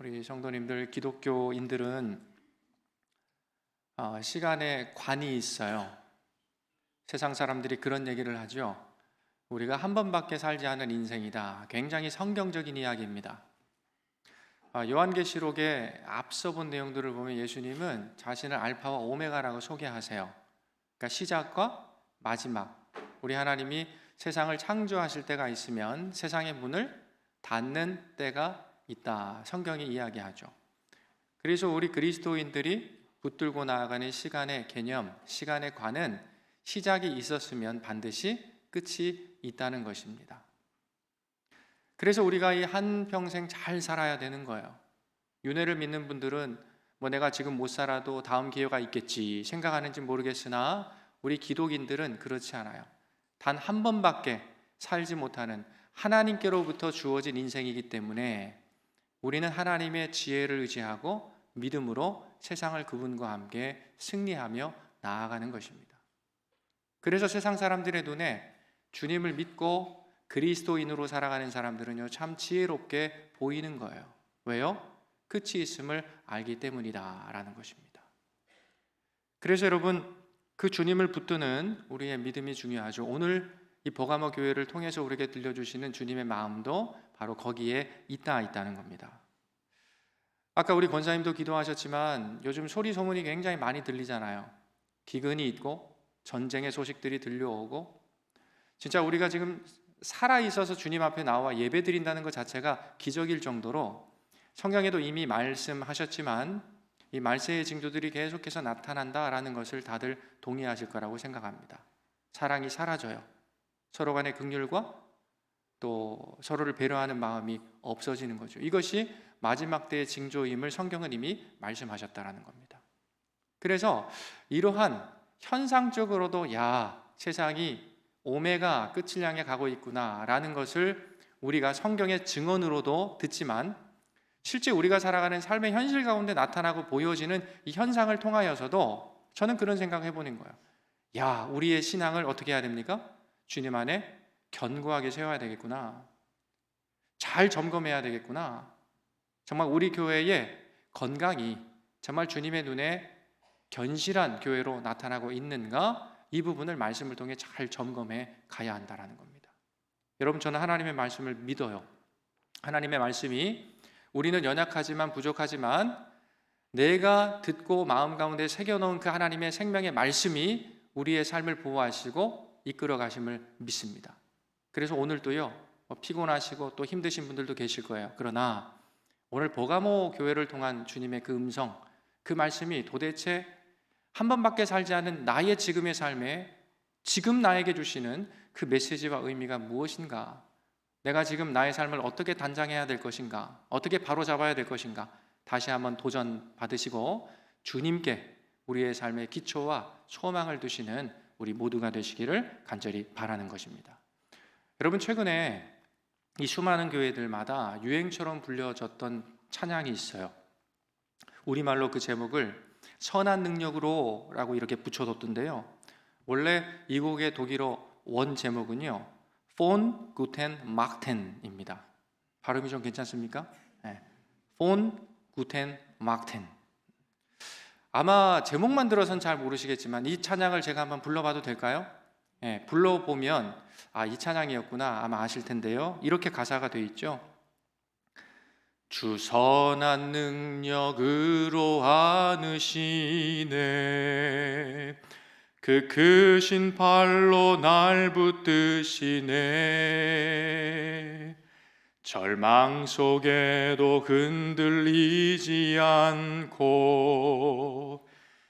우리 성도님들, 기독교인들은 시간에 관이 있어요. 세상 사람들이 그런 얘기를 하죠. 우리가 한 번밖에 살지 않은 인생이다. 굉장히 성경적인 이야기입니다. 요한계시록에 앞서 본 내용들을 보면 예수님은 자신을 알파와 오메가라고 소개하세요. 그러니까 시작과 마지막. 우리 하나님이 세상을 창조하실 때가 있으면 세상의 문을 닫는 때가 있다. 성경이 이야기하죠. 그래서 우리 그리스도인들이 붙들고 나아가는 시간의 개념, 시간의 관은 시작이 있었으면 반드시 끝이 있다는 것입니다. 그래서 우리가 이 한평생 잘 살아야 되는 거예요. 윤회를 믿는 분들은 내가 지금 못 살아도 다음 기회가 있겠지 생각하는지 모르겠으나 우리 기독인들은 그렇지 않아요. 단 한 번밖에 살지 못하는 하나님께로부터 주어진 인생이기 때문에 우리는 하나님의 지혜를 의지하고 믿음으로 세상을 그분과 함께 승리하며 나아가는 것입니다. 그래서 세상 사람들의 눈에 주님을 믿고 그리스도인으로 살아가는 사람들은요, 참 지혜롭게 보이는 거예요. 왜요? 끝이 있음을 알기 때문이다라는 것입니다. 그래서 여러분, 그 주님을 붙드는 우리의 믿음이 중요하죠. 오늘 이 버가모 교회를 통해서 우리에게 들려주시는 주님의 마음도 바로 거기에 있다는 겁니다. 아까 우리 권사님도 기도하셨지만 요즘 소리 소문이 굉장히 많이 들리잖아요. 기근이 있고 전쟁의 소식들이 들려오고, 진짜 우리가 지금 살아있어서 주님 앞에 나와 예배 드린다는 것 자체가 기적일 정도로 성경에도 이미 말씀하셨지만 이 말세의 징조들이 계속해서 나타난다라는 것을 다들 동의하실 거라고 생각합니다. 사랑이 사라져요. 서로 간의 긍휼과 또 서로를 배려하는 마음이 없어지는 거죠. 이것이 마지막 때의 징조임을 성경은 이미 말씀하셨다라는 겁니다. 그래서 이러한 현상적으로도 세상이 오메가 끝을 향해 가고 있구나라는 것을 우리가 성경의 증언으로도 듣지만 실제 우리가 살아가는 삶의 현실 가운데 나타나고 보여지는 이 현상을 통하여서도 저는 그런 생각을 해보는 거예요. 우리의 신앙을 어떻게 해야 됩니까? 주님 안에 견고하게 세워야 되겠구나. 잘 점검해야 되겠구나. 정말 우리 교회의 건강이 정말 주님의 눈에 견실한 교회로 나타나고 있는가? 이 부분을 말씀을 통해 잘 점검해 가야 한다는 겁니다. 여러분, 저는 하나님의 말씀을 믿어요. 하나님의 말씀이 우리는 연약하지만 부족하지만 내가 듣고 마음 가운데 새겨놓은 그 하나님의 생명의 말씀이 우리의 삶을 보호하시고 이끌어 가심을 믿습니다. 그래서 오늘도요, 피곤하시고 또 힘드신 분들도 계실 거예요. 그러나 오늘 버가모 교회를 통한 주님의 그 음성, 그 말씀이 도대체 한 번밖에 살지 않은 나의 지금의 삶에 지금 나에게 주시는 그 메시지와 의미가 무엇인가? 내가 지금 나의 삶을 어떻게 단장해야 될 것인가? 어떻게 바로잡아야 될 것인가? 다시 한번 도전 받으시고 주님께 우리의 삶의 기초와 소망을 두시는 우리 모두가 되시기를 간절히 바라는 것입니다. 여러분, 최근에 이 수많은 교회들마다 유행처럼 불려졌던 찬양이 있어요. 우리말로 그 제목을 선한 능력으로 라고 이렇게 붙여뒀던데요, 원래 이 곡의 독일어 원 제목은요 Von Guten Magten입니다. 발음이 좀 괜찮습니까? 네. Von Guten Magten. 아마 제목만 들어선 잘 모르시겠지만 이 찬양을 제가 한번 불러봐도 될까요? 네, 불러보면 이 찬양이었구나 아마 아실 텐데요, 이렇게 가사가 되어 있죠. 주 선한 능력으로 안으시네, 그 크신 팔로 날 붙드시네, 절망 속에도 흔들리지 않고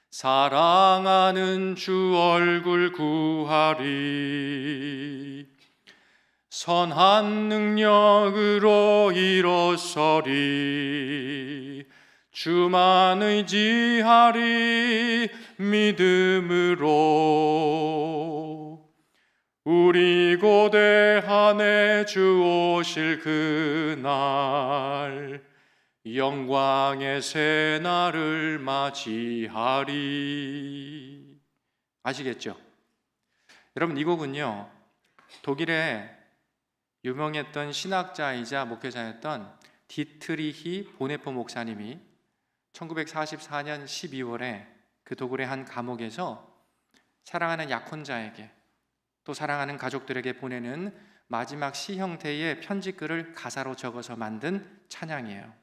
사랑하는 주 얼굴 구하리, 선한 능력으로 일어서리, 주만 의지하리 믿음으로, 우리 고대한에 주 오실 그날 영광의 새날을 맞이하리. 아시겠죠? 여러분, 이 곡은요 독일의 유명했던 신학자이자 목회자였던 디트리히 보네포 목사님이 1944년 12월에 그 독일의 한 감옥에서 사랑하는 약혼자에게 또 사랑하는 가족들에게 보내는 마지막 시 형태의 편지글을 가사로 적어서 만든 찬양이에요.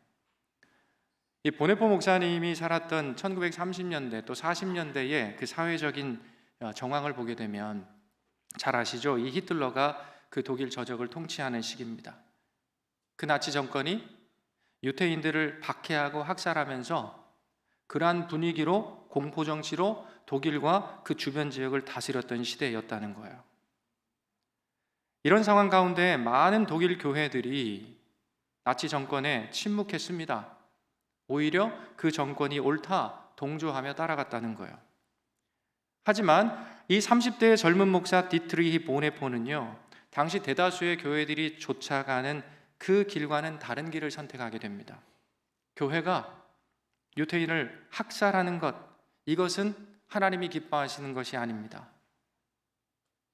이 보네포 목사님이 살았던 1930년대 또 40년대의 그 사회적인 정황을 보게 되면 잘 아시죠? 이 히틀러가 그 독일 저적을 통치하는 시기입니다. 그 나치 정권이 유태인들을 박해하고 학살하면서 그러한 분위기로 공포정치로 독일과 그 주변 지역을 다스렸던 시대였다는 거예요. 이런 상황 가운데 많은 독일 교회들이 나치 정권에 침묵했습니다. 오히려 그 정권이 옳다 동조하며 따라갔다는 거예요. 하지만 이 30대의 젊은 목사 디트리히 보네포는요, 당시 대다수의 교회들이 쫓아가는 그 길과는 다른 길을 선택하게 됩니다. 교회가 유태인을 학살하는 것, 이것은 하나님이 기뻐하시는 것이 아닙니다.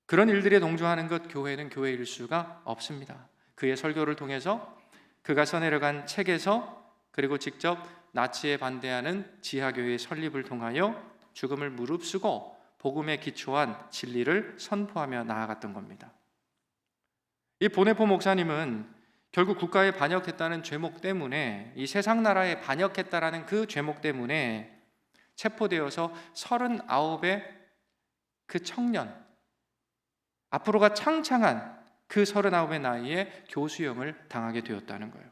그런 일들에 동조하는 것, 교회는 교회일 수가 없습니다. 그의 설교를 통해서, 그가 써내려간 책에서, 그리고 직접 나치에 반대하는 지하교회의 설립을 통하여 죽음을 무릅쓰고 복음에 기초한 진리를 선포하며 나아갔던 겁니다. 이 보네포 목사님은 결국 국가에 반역했다는 죄목 때문에, 이 세상 나라에 반역했다라는 그 죄목 때문에 체포되어서 39의 그 청년, 앞으로가 창창한 그 39의 나이에 교수형을 당하게 되었다는 거예요.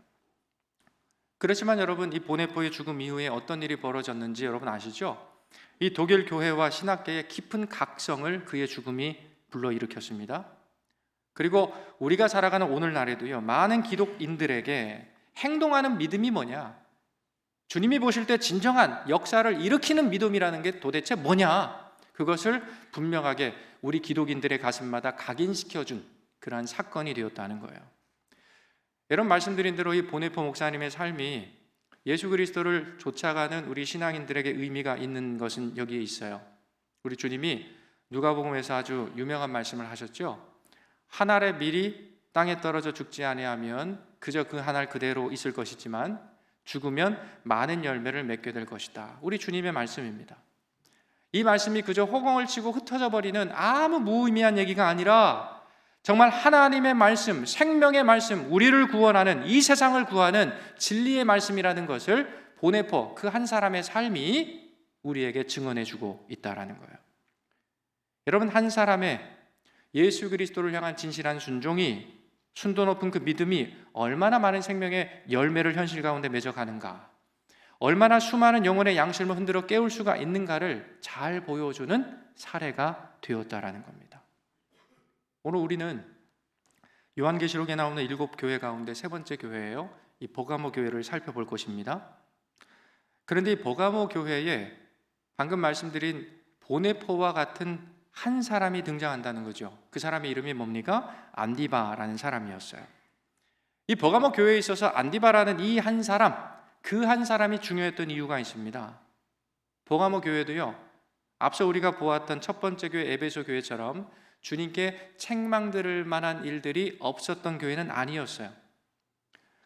그렇지만 여러분, 이 보네포의 죽음 이후에 어떤 일이 벌어졌는지 여러분 아시죠? 이 독일 교회와 신학계의 깊은 각성을 그의 죽음이 불러일으켰습니다. 그리고 우리가 살아가는 오늘날에도요, 많은 기독인들에게 행동하는 믿음이 뭐냐, 주님이 보실 때 진정한 역사를 일으키는 믿음이라는 게 도대체 뭐냐, 그것을 분명하게 우리 기독인들의 가슴마다 각인시켜준 그러한 사건이 되었다는 거예요. 여러분, 말씀드린 대로 이 보네포 목사님의 삶이 예수 그리스도를 쫓아가는 우리 신앙인들에게 의미가 있는 것은 여기에 있어요. 우리 주님이 누가복음에서 아주 유명한 말씀을 하셨죠. 한 알의 밀이 땅에 떨어져 죽지 아니하면 그저 그 한 알 그대로 있을 것이지만 죽으면 많은 열매를 맺게 될 것이다. 우리 주님의 말씀입니다. 이 말씀이 그저 호공을 치고 흩어져 버리는 아무 무의미한 얘기가 아니라 정말 하나님의 말씀, 생명의 말씀, 우리를 구원하는, 이 세상을 구하는 진리의 말씀이라는 것을 보네포 그 한 사람의 삶이 우리에게 증언해주고 있다라는 거예요. 여러분, 한 사람의 예수 그리스도를 향한 진실한 순종이, 순도 높은 그 믿음이 얼마나 많은 생명의 열매를 현실 가운데 맺어가는가, 얼마나 수많은 영혼의 양심을 흔들어 깨울 수가 있는가를 잘 보여주는 사례가 되었다라는 겁니다. 오늘 우리는 요한계시록에 나오는 7교회 가운데 세 번째 교회예요. 이 버가모 교회를 살펴볼 것입니다. 그런데 이 버가모 교회에 방금 말씀드린 보네포와 같은 한 사람이 등장한다는 거죠. 그 사람의 이름이 뭡니까? 안디바라는 사람이었어요. 이 버가모 교회에 있어서 안디바라는 이 한 사람, 그 한 사람이 중요했던 이유가 있습니다. 버가모 교회도요, 앞서 우리가 보았던 첫 번째 교회 에베소 교회처럼 주님께 책망들을 만한 일들이 없었던 교회는 아니었어요.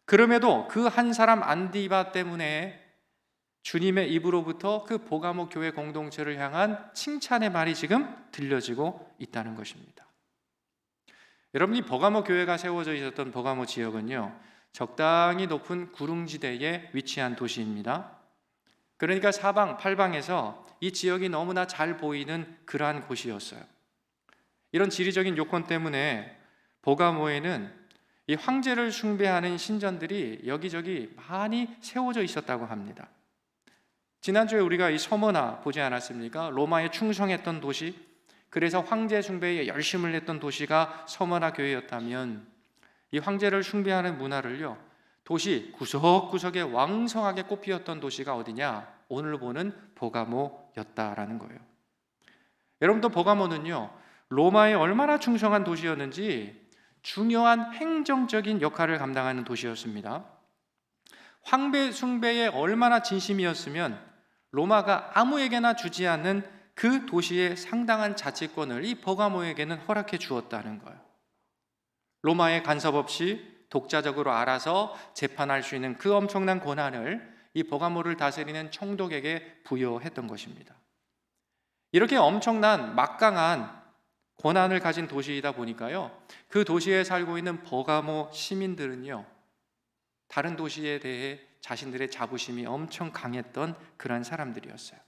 그럼에도 그 한 사람 안디바 때문에 주님의 입으로부터 그 버가모 교회 공동체를 향한 칭찬의 말이 지금 들려지고 있다는 것입니다. 여러분이 버가모 교회가 세워져 있었던 버가모 지역은요, 적당히 높은 구릉지대에 위치한 도시입니다. 그러니까 사방 팔방에서 이 지역이 너무나 잘 보이는 그러한 곳이었어요. 이런 지리적인 요건 때문에 버가모에는 이 황제를 숭배하는 신전들이 여기저기 많이 세워져 있었다고 합니다. 지난주에 우리가 이 서머나 보지 않았습니까? 로마에 충성했던 도시, 그래서 황제 숭배에 열심을 냈던 도시가 서머나 교회였다면, 이 황제를 숭배하는 문화를요, 도시 구석구석에 왕성하게 꽃피웠던 도시가 어디냐? 오늘 보는 버가모였다라는 거예요. 여러분도 버가모는요, 로마에 얼마나 충성한 도시였는지 중요한 행정적인 역할을 감당하는 도시였습니다. 황제 숭배에 얼마나 진심이었으면 로마가 아무에게나 주지 않는 그 도시의 상당한 자치권을 이 버가모에게는 허락해 주었다는 거예요. 로마의 간섭 없이 독자적으로 알아서 재판할 수 있는 그 엄청난 권한을 이 버가모를 다스리는 총독에게 부여했던 것입니다. 이렇게 엄청난 막강한 권한을 가진 도시이다 보니까요, 그 도시에 살고 있는 버가모 시민들은요, 다른 도시에 대해 자신들의 자부심이 엄청 강했던 그런 사람들이었어요.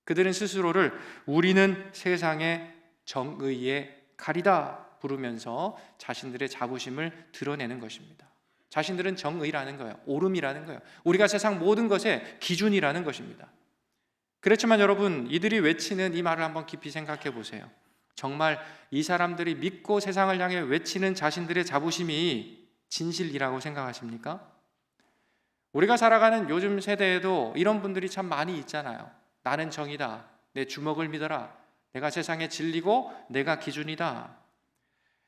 그들은 스스로를 우리는 세상의 정의의 칼이다 부르면서 자신들의 자부심을 드러내는 것입니다. 자신들은 정의라는 거예요. 옳음이라는 거예요. 우리가 세상 모든 것의 기준이라는 것입니다. 그렇지만 여러분, 이들이 외치는 이 말을 한번 깊이 생각해 보세요. 정말 이 사람들이 믿고 세상을 향해 외치는 자신들의 자부심이 진실이라고 생각하십니까? 우리가 살아가는 요즘 세대에도 이런 분들이 참 많이 있잖아요. 나는 정의다. 내 주먹을 믿어라. 내가 세상의 진리고 내가 기준이다.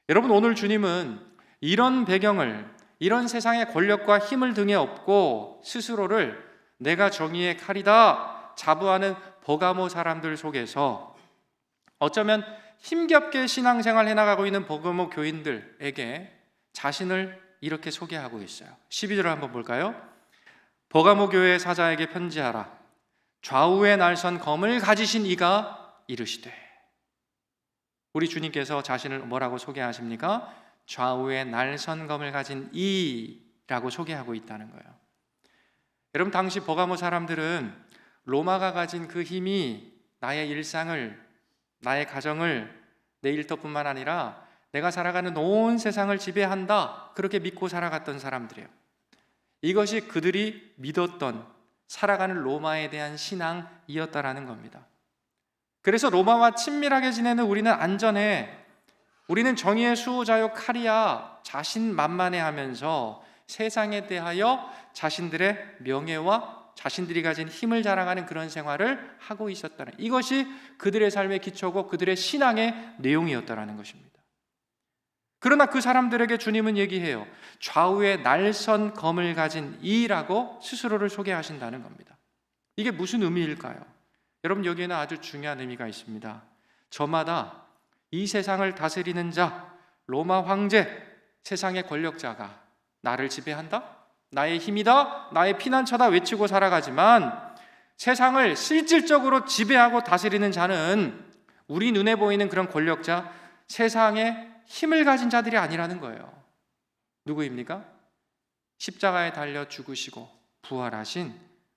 여러분, 오늘 주님은 이런 배경을, 이런 세상의 권력과 힘을 등에 업고 스스로를 내가 정의의 칼이다 자부하는 버가모 사람들 속에서 어쩌면 힘겹게 신앙생활 해나가고 있는 버가모 교인들에게 자신을 이렇게 소개하고 있어요. 12절을 한번 볼까요? 버가모 교회 사자에게 편지하라. 좌우에 날선 검을 가지신 이가 이르시되. 우리 주님께서 자신을 뭐라고 소개하십니까? 좌우에 날선 검을 가진 이라고 소개하고 있다는 거예요. 여러분, 당시 버가모 사람들은 로마가 가진 그 힘이 나의 일상을, 나의 가정을, 내 일터뿐만 아니라 내가 살아가는 온 세상을 지배한다, 그렇게 믿고 살아갔던 사람들이에요. 이것이 그들이 믿었던, 살아가는 로마에 대한 신앙이었다라는 겁니다. 그래서 로마와 친밀하게 지내는 우리는 안전해, 우리는 정의의 수호자요 칼이야, 자신만만해하면서 세상에 대하여 자신들의 명예와 자신들이 가진 힘을 자랑하는 그런 생활을 하고 있었다는, 이것이 그들의 삶의 기초고 그들의 신앙의 내용이었다라는 것입니다. 그러나 그 사람들에게 주님은 얘기해요. 좌우에 날선 검을 가진 이라고 스스로를 소개하신다는 겁니다. 이게 무슨 의미일까요? 여러분, 여기에는 아주 중요한 의미가 있습니다. 저마다 이 세상을 다스리는 자, 로마 황제, 세상의 권력자가 나를 지배한다? 나의 힘이다? 나의 피난처다? 외치고 살아가지만 세상을 실질적으로 지배하고 다스리는 자는 우리 눈에 보이는 그런 권력자, 세상의 힘을 가진 자들이 아니라는 거예요. 누구입니까? 십자가에 달려 죽으시고 부활하신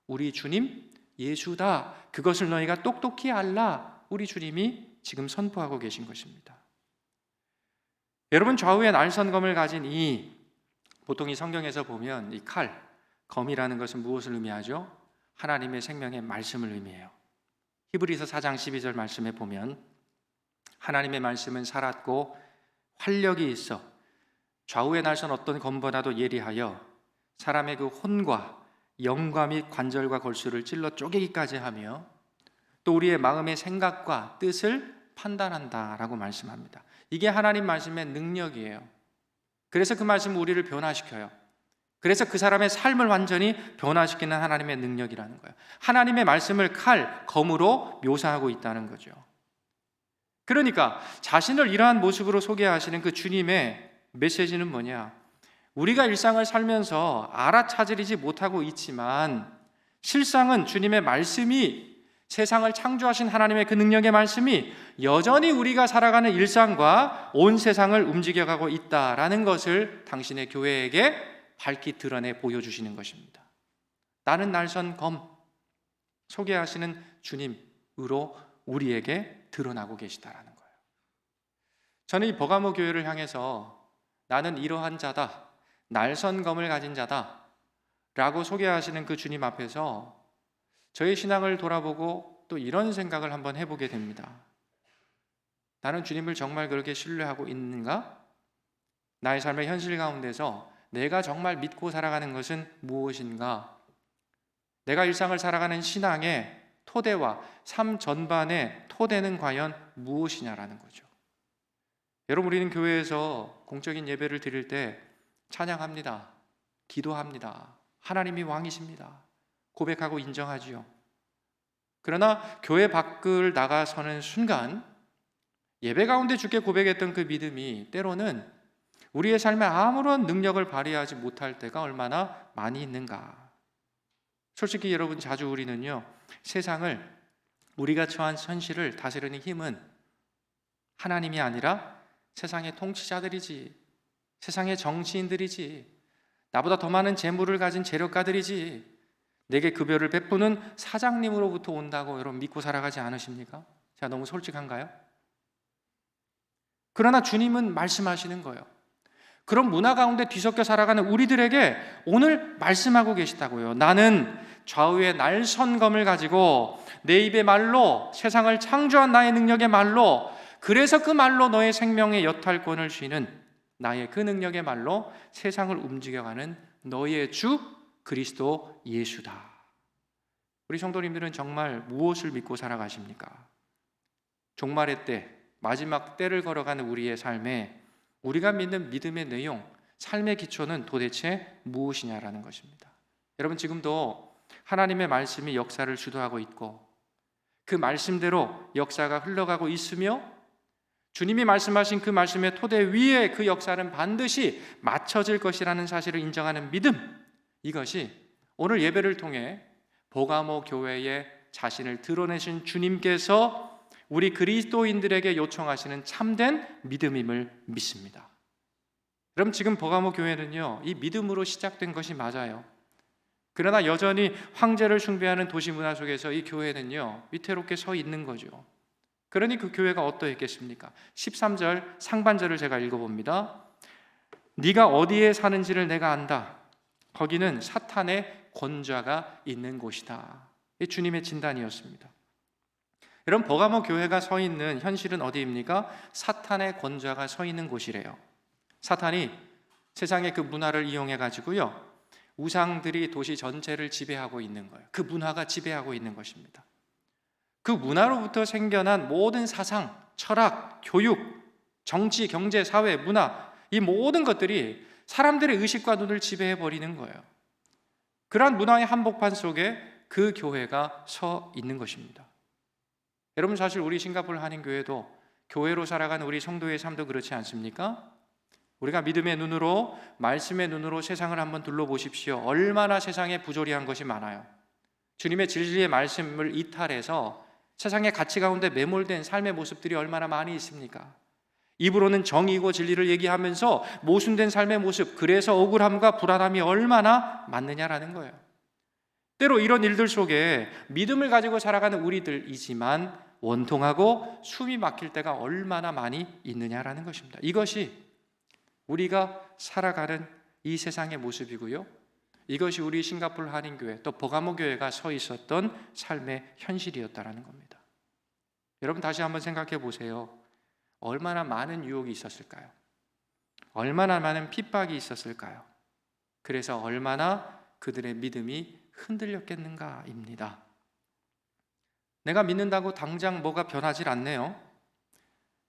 우리 주님 예수다. 그것을 너희가 똑똑히 알라. 우리 주님이 지금 선포하고 계신 것입니다. 여러분, 좌우에 날선검을 가진 보통 이 성경에서 보면 이 칼, 검이라는 것은 무엇을 의미하죠? 하나님의 생명의 말씀을 의미해요. 히브리서 4장 12절 말씀에 보면 하나님의 말씀은 살았고 활력이 있어 좌우에 날선 어떤 검보다도 예리하여 사람의 그 혼과 영과 및 관절과 골수를 찔러 쪼개기까지 하며 또 우리의 마음의 생각과 뜻을 판단한다라고 말씀합니다. 이게 하나님 말씀의 능력이에요. 그래서 그 말씀은 우리를 변화시켜요. 그래서 그 사람의 삶을 완전히 변화시키는 하나님의 능력이라는 거예요. 하나님의 말씀을 칼, 검으로 묘사하고 있다는 거죠. 그러니까 자신을 이러한 모습으로 소개하시는 그 주님의 메시지는 뭐냐? 우리가 일상을 살면서 알아차리지 못하고 있지만 실상은 주님의 말씀이, 세상을 창조하신 하나님의 그 능력의 말씀이 여전히 우리가 살아가는 일상과 온 세상을 움직여가고 있다라는 것을 당신의 교회에게 밝히 드러내 보여주시는 것입니다. 나는 날선 검, 소개하시는 주님으로 우리에게 드러나고 계시다라는 거예요. 저는 이 버가모 교회를 향해서 나는 이러한 자다, 날선 검을 가진 자다 라고 소개하시는 그 주님 앞에서 저의 신앙을 돌아보고 또 이런 생각을 한번 해보게 됩니다. 나는 주님을 정말 그렇게 신뢰하고 있는가? 나의 삶의 현실 가운데서 내가 정말 믿고 살아가는 것은 무엇인가? 내가 일상을 살아가는 신앙의 토대와 삶 전반의 토대는 과연 무엇이냐라는 거죠. 여러분, 우리는 교회에서 공적인 예배를 드릴 때 찬양합니다. 기도합니다. 하나님이 왕이십니다. 고백하고 인정하지요. 그러나 교회 밖을 나가서는 순간 예배 가운데 주께 고백했던 그 믿음이 때로는 우리의 삶에 아무런 능력을 발휘하지 못할 때가 얼마나 많이 있는가. 솔직히 여러분, 자주 우리는요, 세상을, 우리가 처한 현실을 다스리는 힘은 하나님이 아니라 세상의 통치자들이지, 세상의 정치인들이지, 나보다 더 많은 재물을 가진 재력가들이지, 내게 급여를 베푸는 사장님으로부터 온다고 여러분 믿고 살아가지 않으십니까? 제가 너무 솔직한가요? 그러나 주님은 말씀하시는 거예요. 그런 문화 가운데 뒤섞여 살아가는 우리들에게 오늘 말씀하고 계시다고요. 나는 좌우의 날선검을 가지고 내 입의 말로, 세상을 창조한 나의 능력의 말로, 그래서 그 말로 너의 생명의 여탈권을 쥐는 나의 그 능력의 말로 세상을 움직여가는 너의 주 그리스도 예수다. 우리 성도님들은 정말 무엇을 믿고 살아가십니까? 종말의 때, 마지막 때를 걸어가는 우리의 삶에 우리가 믿는 믿음의 내용, 삶의 기초는 도대체 무엇이냐라는 것입니다. 여러분, 지금도 하나님의 말씀이 역사를 주도하고 있고 그 말씀대로 역사가 흘러가고 있으며 주님이 말씀하신 그 말씀의 토대 위에 그 역사는 반드시 맞춰질 것이라는 사실을 인정하는 믿음, 이것이 오늘 예배를 통해 보가모 교회에 자신을 드러내신 주님께서 우리 그리스도인들에게 요청하시는 참된 믿음임을 믿습니다. 그럼 지금 보가모 교회는요, 이 믿음으로 시작된 것이 맞아요. 그러나 여전히 황제를 숭배하는 도시 문화 속에서 이 교회는요, 위태롭게 서 있는 거죠. 그러니 그 교회가 어떠했겠습니까? 13절 상반절을 제가 읽어봅니다. 네가 어디에 사는지를 내가 안다. 거기는 사탄의 권좌가 있는 곳이다. 이 주님의 진단이었습니다. 여러분, 버가모 교회가 서 있는 현실은 어디입니까? 사탄의 권좌가 서 있는 곳이래요. 사탄이 세상의 그 문화를 이용해 가지고요, 우상들이 도시 전체를 지배하고 있는 거예요. 그 문화가 지배하고 있는 것입니다. 그 문화로부터 생겨난 모든 사상, 철학, 교육, 정치, 경제, 사회, 문화, 이 모든 것들이 사람들의 의식과 눈을 지배해 버리는 거예요. 그러한 문화의 한복판 속에 그 교회가 서 있는 것입니다. 여러분, 사실 우리 싱가포르 한인교회도 교회로 살아가는 우리 성도의 삶도 그렇지 않습니까? 우리가 믿음의 눈으로, 말씀의 눈으로 세상을 한번 둘러보십시오. 얼마나 세상에 부조리한 것이 많아요. 주님의 진리의 말씀을 이탈해서 세상의 가치 가운데 매몰된 삶의 모습들이 얼마나 많이 있습니까? 입으로는 정의고 진리를 얘기하면서 모순된 삶의 모습, 그래서 억울함과 불안함이 얼마나 많느냐라는 거예요. 때로 이런 일들 속에 믿음을 가지고 살아가는 우리들이지만 원통하고 숨이 막힐 때가 얼마나 많이 있느냐라는 것입니다. 이것이 우리가 살아가는 이 세상의 모습이고요, 이것이 우리 싱가포르 한인교회 또 버가모 교회가 서 있었던 삶의 현실이었다라는 겁니다. 여러분, 다시 한번 생각해 보세요. 얼마나 많은 유혹이 있었을까요? 얼마나 많은 핍박이 있었을까요? 그래서 얼마나 그들의 믿음이 흔들렸겠는가입니다. 내가 믿는다고 당장 뭐가 변하질 않네요.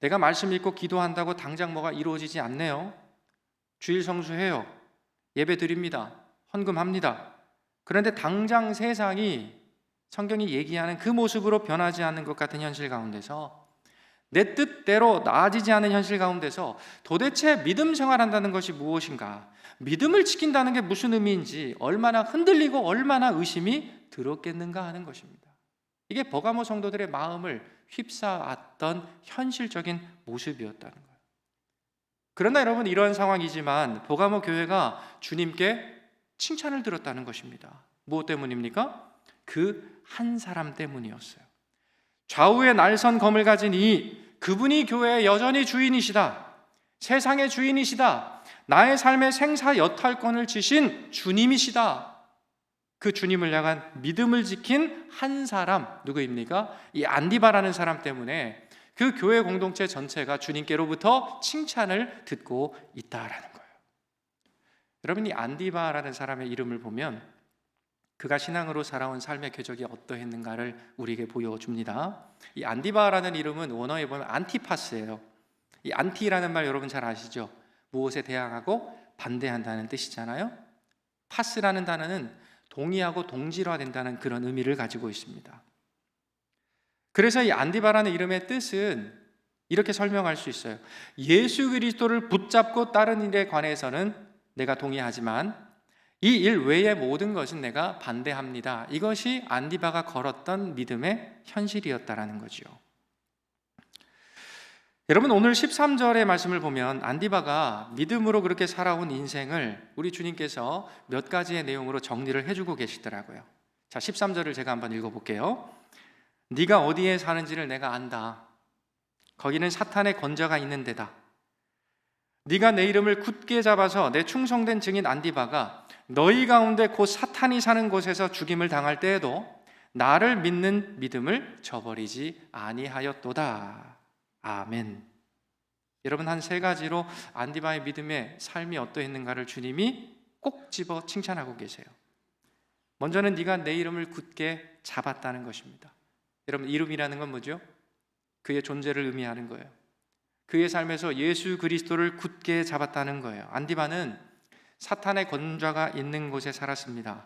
내가 말씀 읽고 기도한다고 당장 뭐가 이루어지지 않네요. 주일 성수해요. 예배 드립니다. 헌금합니다. 그런데 당장 세상이, 성경이 얘기하는 그 모습으로 변하지 않는 것 같은 현실 가운데서, 내 뜻대로 나아지지 않은 현실 가운데서 도대체 믿음 생활한다는 것이 무엇인가, 믿음을 지킨다는 게 무슨 의미인지 얼마나 흔들리고 얼마나 의심이 들었겠는가 하는 것입니다. 이게 버가모 성도들의 마음을 휩싸았던 현실적인 모습이었다는 거예요. 그러나 여러분, 이러한 상황이지만 버가모 교회가 주님께 칭찬을 들었다는 것입니다. 무엇 때문입니까? 그 한 사람 때문이었어요. 좌우의 날선 검을 가진 그분이 교회의 여전히 주인이시다. 세상의 주인이시다. 나의 삶의 생사 여탈권을 지신 주님이시다. 그 주님을 향한 믿음을 지킨 한 사람, 누구입니까? 이 안디바라는 사람 때문에 그 교회 공동체 전체가 주님께로부터 칭찬을 듣고 있다라는 거예요. 여러분, 이 안디바라는 사람의 이름을 보면 그가 신앙으로 살아온 삶의 궤적이 어떠했는가를 우리에게 보여줍니다. 이 안디바라는 이름은 원어에 보면 안티파스예요. 이 안티라는 말 여러분 잘 아시죠? 무엇에 대항하고 반대한다는 뜻이잖아요. 파스라는 단어는 동의하고 동질화된다는 그런 의미를 가지고 있습니다. 그래서 이 안디바라는 이름의 뜻은 이렇게 설명할 수 있어요. 예수 그리스도를 붙잡고 따르는 일에 관해서는 내가 동의하지만 이 일 외의 모든 것은 내가 반대합니다. 이것이 안디바가 걸었던 믿음의 현실이었다라는 거죠. 여러분, 오늘 13절의 말씀을 보면 안디바가 믿음으로 그렇게 살아온 인생을 우리 주님께서 몇 가지의 내용으로 정리를 해주고 계시더라고요. 자, 13절을 제가 한번 읽어볼게요. 네가 어디에 사는지를 내가 안다. 거기는 사탄의 권좌가 있는 데다. 네가 내 이름을 굳게 잡아서 내 충성된 증인 안디바가 너희 가운데 곧 사탄이 사는 곳에서 죽임을 당할 때에도 나를 믿는 믿음을 저버리지 아니하였도다. 아멘. 여러분, 한 세 가지로 안디바의 믿음의 삶이 어떠했는가를 주님이 꼭 집어 칭찬하고 계세요. 먼저는 네가 내 이름을 굳게 잡았다는 것입니다. 여러분, 이름이라는 건 뭐죠? 그의 존재를 의미하는 거예요. 그의 삶에서 예수 그리스도를 굳게 잡았다는 거예요. 안디바는 사탄의 권좌가 있는 곳에 살았습니다.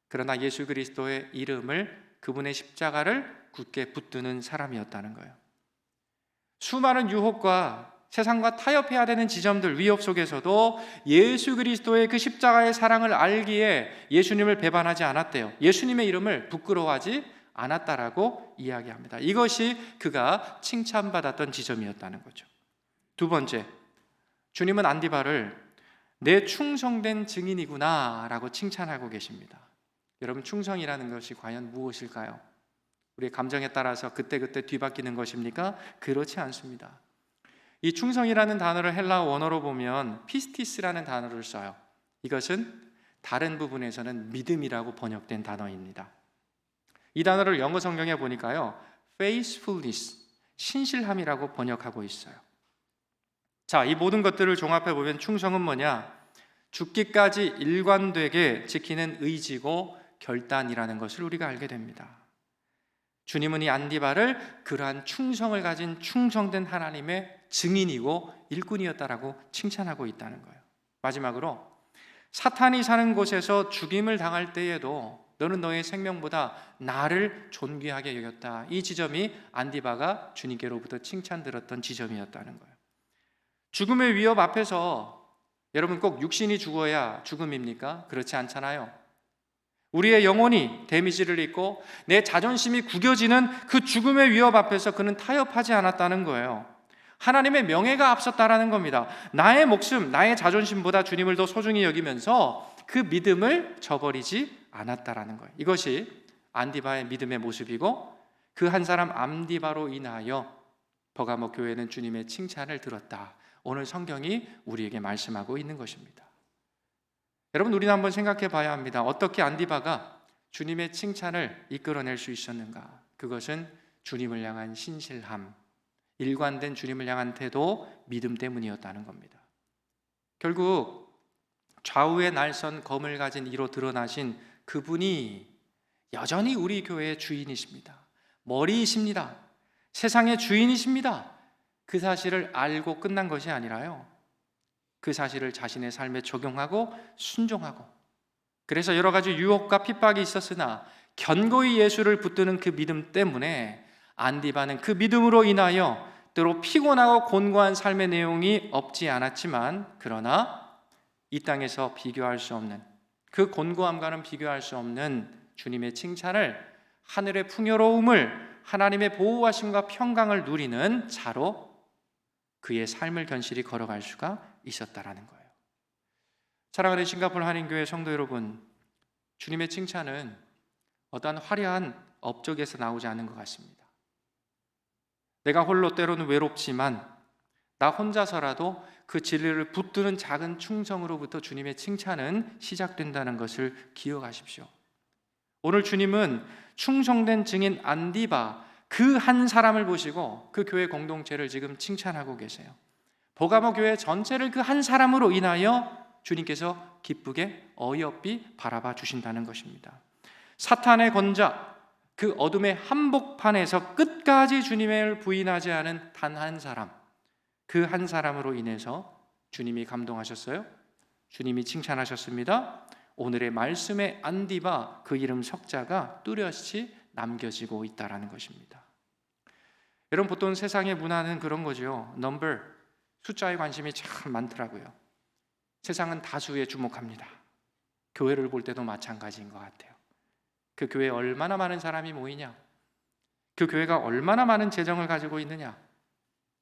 그러나 예수 그리스도의 이름을, 그분의 십자가를 굳게 붙드는 사람이었다는 거예요. 수많은 유혹과 세상과 타협해야 되는 지점들, 위협 속에서도 예수 그리스도의 그 십자가의 사랑을 알기에 예수님을 배반하지 않았대요. 예수님의 이름을 부끄러워하지 않았다라고 이야기합니다. 이것이 그가 칭찬받았던 지점이었다는 거죠. 두 번째, 주님은 안디바를 내 충성된 증인이구나 라고 칭찬하고 계십니다. 여러분, 충성이라는 것이 과연 무엇일까요? 우리의 감정에 따라서 그때그때 뒤바뀌는 것입니까? 그렇지 않습니다. 이 충성이라는 단어를 헬라어 원어로 보면 피스티스라는 단어를 써요. 이것은 다른 부분에서는 믿음이라고 번역된 단어입니다. 이 단어를 영어 성경에 보니까요, faithfulness, 신실함이라고 번역하고 있어요. 자, 이 모든 것들을 종합해 보면 충성은 뭐냐? 죽기까지 일관되게 지키는 의지고 결단이라는 것을 우리가 알게 됩니다. 주님은 이 안디바를 그러한 충성을 가진 충성된 하나님의 증인이고 일꾼이었다라고 칭찬하고 있다는 거예요. 마지막으로, 사탄이 사는 곳에서 죽임을 당할 때에도 너는 너의 생명보다 나를 존귀하게 여겼다. 이 지점이 안디바가 주님께로부터 칭찬 들었던 지점이었다는 거예요. 죽음의 위협 앞에서 여러분, 꼭 육신이 죽어야 죽음입니까? 그렇지 않잖아요. 우리의 영혼이 데미지를 입고 내 자존심이 구겨지는 그 죽음의 위협 앞에서 그는 타협하지 않았다는 거예요. 하나님의 명예가 앞섰다라는 겁니다. 나의 목숨, 나의 자존심보다 주님을 더 소중히 여기면서 그 믿음을 저버리지 않았다라는 거예요. 이것이 안디바의 믿음의 모습이고, 그 한 사람 안디바로 인하여 버가모 교회는 주님의 칭찬을 들었다. 오늘 성경이 우리에게 말씀하고 있는 것입니다. 여러분, 우리는 한번 생각해 봐야 합니다. 어떻게 안디바가 주님의 칭찬을 이끌어낼 수 있었는가? 그것은 주님을 향한 신실함, 일관된 주님을 향한 태도, 믿음 때문이었다는 겁니다. 결국 좌우의 날선 검을 가진 이로 드러나신 그분이 여전히 우리 교회의 주인이십니다. 머리이십니다. 세상의 주인이십니다. 그 사실을 알고 끝난 것이 아니라요, 그 사실을 자신의 삶에 적용하고 순종하고, 그래서 여러 가지 유혹과 핍박이 있었으나 견고히 예수를 붙드는 그 믿음 때문에 안디바는 그 믿음으로 인하여 때로 피곤하고 곤고한 삶의 내용이 없지 않았지만, 그러나 이 땅에서 비교할 수 없는, 그 곤고함과는 비교할 수 없는 주님의 칭찬을, 하늘의 풍요로움을, 하나님의 보호하심과 평강을 누리는 자로 그의 삶을 견실히 걸어갈 수가 있었다라는 거예요. 사랑하는 싱가포르 한인교회 성도 여러분, 주님의 칭찬은 어떠한 화려한 업적에서 나오지 않은 것 같습니다. 내가 홀로 때로는 외롭지만 나 혼자서라도 그 진리를 붙드는 작은 충성으로부터 주님의 칭찬은 시작된다는 것을 기억하십시오. 오늘 주님은 충성된 증인 안디바, 그 한 사람을 보시고 그 교회 공동체를 지금 칭찬하고 계세요. 버가모 교회 전체를 그 한 사람으로 인하여 주님께서 기쁘게 어이없이 바라봐 주신다는 것입니다. 사탄의 권좌, 그 어둠의 한복판에서 끝까지 주님을 부인하지 않은 단 한 사람, 그 한 사람으로 인해서 주님이 감동하셨어요. 주님이 칭찬하셨습니다. 오늘의 말씀의 안디바, 그 이름 석자가 뚜렷이 남겨지고 있다라는 것입니다. 여러분 보통 세상의 문화는 그런 거죠. 넘버, 숫자에 관심이 참 많더라고요. 세상은 다수에 주목합니다. 교회를 볼 때도 마찬가지인 것 같아요. 그 교회에 얼마나 많은 사람이 모이냐, 그 교회가 얼마나 많은 재정을 가지고 있느냐,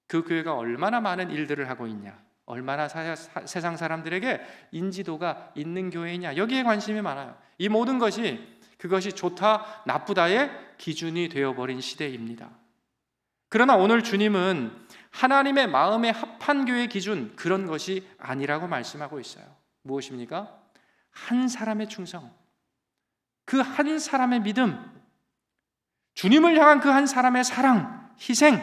그 교회가 얼마나 많은 일들을 하고 있냐, 얼마나 세상 사람들에게 인지도가 있는 교회이냐, 여기에 관심이 많아요. 이 모든 것이 그것이 좋다 나쁘다의 기준이 되어버린 시대입니다. 그러나 오늘 주님은 하나님의 마음에 합한 교회 기준, 그런 것이 아니라고 말씀하고 있어요. 무엇입니까? 한 사람의 충성, 그 한 사람의 믿음, 주님을 향한 그 한 사람의 사랑, 희생,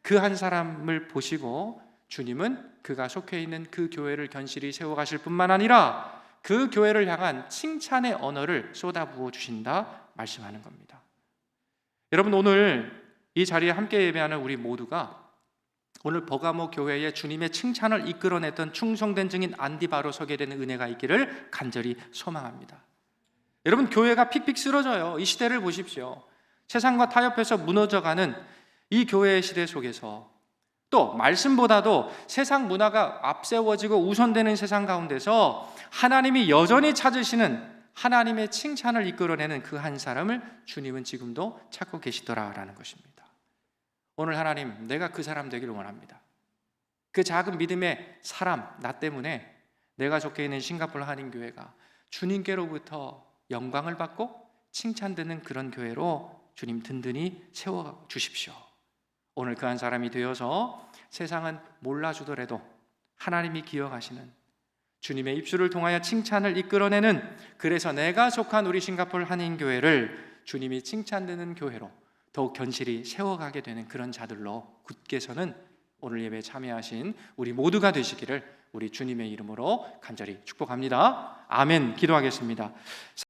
그 한 사람을 보시고 주님은 그가 속해 있는 그 교회를 견실히 세워가실 뿐만 아니라 그 교회를 향한 칭찬의 언어를 쏟아부어 주신다 말씀하는 겁니다. 여러분, 오늘 이 자리에 함께 예배하는 우리 모두가 오늘 버가모 교회에 주님의 칭찬을 이끌어냈던 충성된 증인 안디바로 서게 되는 은혜가 있기를 간절히 소망합니다. 여러분, 교회가 픽픽 쓰러져요. 이 시대를 보십시오. 세상과 타협해서 무너져가는 이 교회의 시대 속에서, 또 말씀보다도 세상 문화가 앞세워지고 우선되는 세상 가운데서 하나님이 여전히 찾으시는 하나님의 칭찬을 이끌어내는 그 한 사람을 주님은 지금도 찾고 계시더라라는 것입니다. 오늘 하나님, 내가 그 사람 되기를 원합니다. 그 작은 믿음의 사람, 나 때문에 내가 속해 있는 싱가포르 한인교회가 주님께로부터 영광을 받고 칭찬되는 그런 교회로 주님 든든히 세워주십시오. 오늘 그 한 사람이 되어서 세상은 몰라주더라도 하나님이 기억하시는, 주님의 입술을 통하여 칭찬을 이끌어내는, 그래서 내가 속한 우리 싱가포르 한인교회를 주님이 칭찬되는 교회로 더욱 견실히 세워가게 되는 그런 자들로 굳게 서는 오늘 예배에 참여하신 우리 모두가 되시기를 우리 주님의 이름으로 간절히 축복합니다. 아멘. 기도하겠습니다.